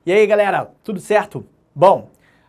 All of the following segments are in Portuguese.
E aí, galera, tudo certo? Bom,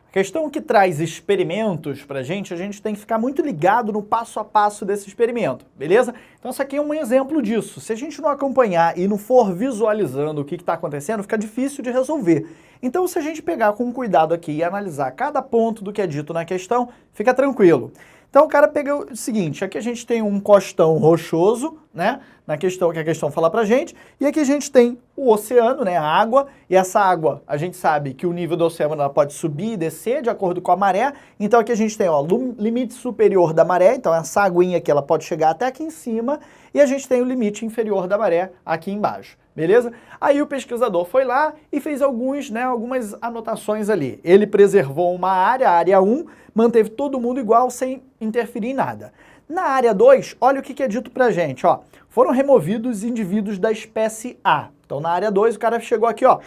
a questão que traz experimentos pra gente, a gente tem que ficar muito ligado no passo a passo desse experimento, beleza? Então isso aqui é um exemplo disso. Se a gente não acompanhar e não for visualizando o que está acontecendo, fica difícil de resolver. Então se a gente pegar com cuidado aqui e analisar cada ponto do que é dito na questão, fica tranquilo. Então o cara pega o seguinte, aqui a gente tem um costão rochoso, né, na questão que a questão fala pra gente, e aqui a gente tem o oceano, né, a água, e essa água, a gente sabe que o nível do oceano ela pode subir e descer de acordo com a maré, então aqui a gente tem, ó, limite superior da maré, então essa aguinha aqui ela pode chegar até aqui em cima, e a gente tem o limite inferior da maré aqui embaixo. Beleza? Aí o pesquisador foi lá e fez algumas anotações ali. Ele preservou uma área, a área 1, manteve todo mundo igual sem interferir em nada. Na área 2, olha o que é dito pra gente, ó. Foram removidos indivíduos da espécie A. Então na área 2 o cara chegou aqui, ó,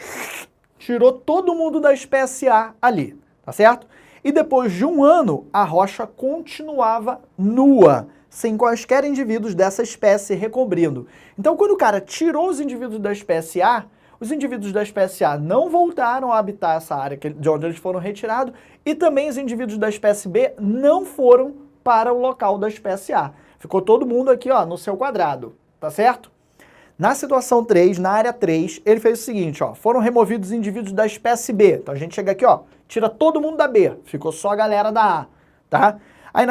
tirou todo mundo da espécie A ali, tá certo? E depois de um ano, a rocha continuava nua, sem quaisquer indivíduos dessa espécie recobrindo. Então, quando o cara tirou os indivíduos da espécie A, os indivíduos da espécie A não voltaram a habitar essa área de onde eles foram retirados, e também os indivíduos da espécie B não foram para o local da espécie A. Ficou todo mundo aqui, ó, no seu quadrado, tá certo? Na situação 3, na área 3, ele fez o seguinte, ó, foram removidos os indivíduos da espécie B. Então a gente chega aqui, ó, tira todo mundo da B, ficou só a galera da A, tá? Aí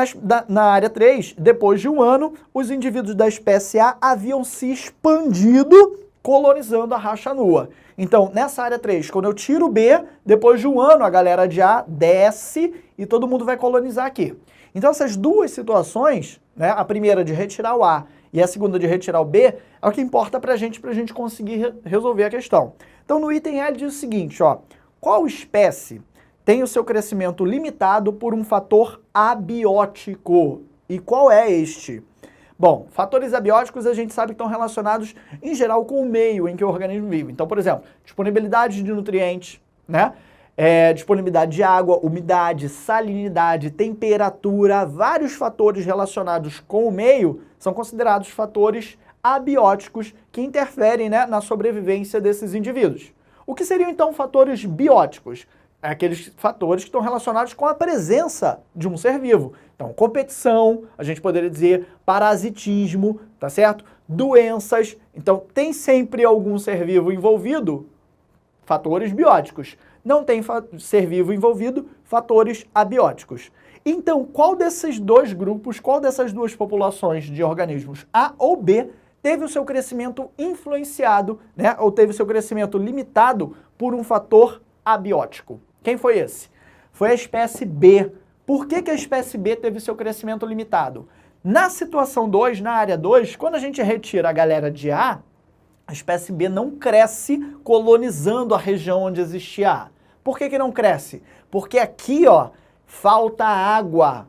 na área 3, depois de um ano, os indivíduos da espécie A haviam se expandido, colonizando a racha nua. Então, nessa área 3, quando eu tiro o B, depois de um ano, a galera de A desce e todo mundo vai colonizar aqui. Então, essas duas situações, né, a primeira de retirar o A e a segunda de retirar o B, é o que importa pra gente conseguir resolver a questão. Então, no item L diz o seguinte, ó, qual espécie tem o seu crescimento limitado por um fator abiótico? E qual é este? Bom, fatores abióticos a gente sabe que estão relacionados, em geral, com o meio em que o organismo vive. Então, por exemplo, disponibilidade de nutrientes, né? Disponibilidade de água, umidade, salinidade, temperatura, vários fatores relacionados com o meio são considerados fatores abióticos que interferem, né, na sobrevivência desses indivíduos. O que seriam, então, fatores bióticos? Aqueles fatores que estão relacionados com a presença de um ser vivo. Então, competição, a gente poderia dizer parasitismo, tá certo? Doenças. Então, tem sempre algum ser vivo envolvido? Fatores bióticos. Não tem ser vivo envolvido? Fatores abióticos. Então, qual desses dois grupos, qual dessas duas populações de organismos, A ou B, teve o seu crescimento influenciado, né, ou teve o seu crescimento limitado por um fator abiótico? Quem foi esse? Foi a espécie B. Por que a espécie B teve seu crescimento limitado? Na situação 2, na área 2, quando a gente retira a galera de A espécie B não cresce colonizando a região onde existia A. Por que não cresce? Porque aqui, ó, falta água.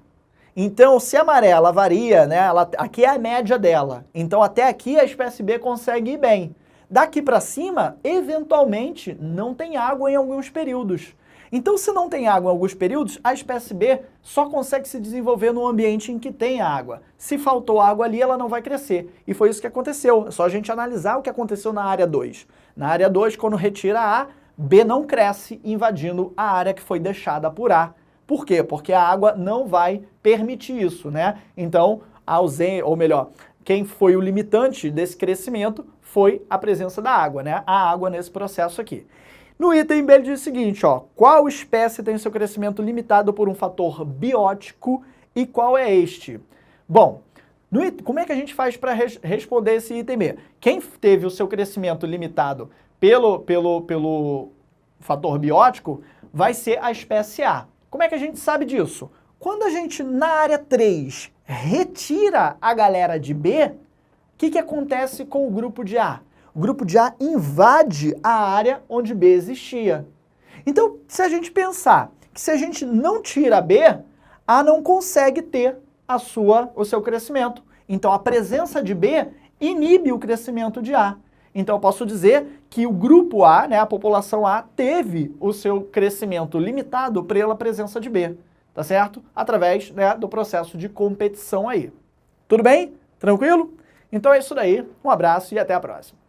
Então, se a maré ela varia, né, aqui é a média dela. Então, até aqui a espécie B consegue ir bem. Daqui para cima, eventualmente, não tem água em alguns períodos. Então, se não tem água em alguns períodos, a espécie B só consegue se desenvolver no ambiente em que tem água. Se faltou água ali, ela não vai crescer. E foi isso que aconteceu. É só a gente analisar o que aconteceu na área 2. Na área 2, quando retira A, B não cresce, invadindo a área que foi deixada por A. Por quê? Porque a água não vai permitir isso, né? Então, quem foi o limitante desse crescimento foi a presença da água, né? A água nesse processo aqui. No item B ele diz o seguinte, ó, qual espécie tem seu crescimento limitado por um fator biótico e qual é este? Bom, como é que a gente faz para responder esse item B? Quem teve o seu crescimento limitado pelo fator biótico vai ser a espécie A. Como é que a gente sabe disso? Quando a gente, na área 3, retira a galera de B, o que acontece com o grupo de A? O grupo de A invade a área onde B existia. Então, se a gente pensar que se a gente não tira B, A não consegue ter o seu crescimento. Então, a presença de B inibe o crescimento de A. Então, eu posso dizer que o grupo A, né, a população A, teve o seu crescimento limitado pela presença de B, tá certo? Através, né, do processo de competição aí. Tudo bem? Tranquilo? Então é isso daí. Um abraço e até a próxima.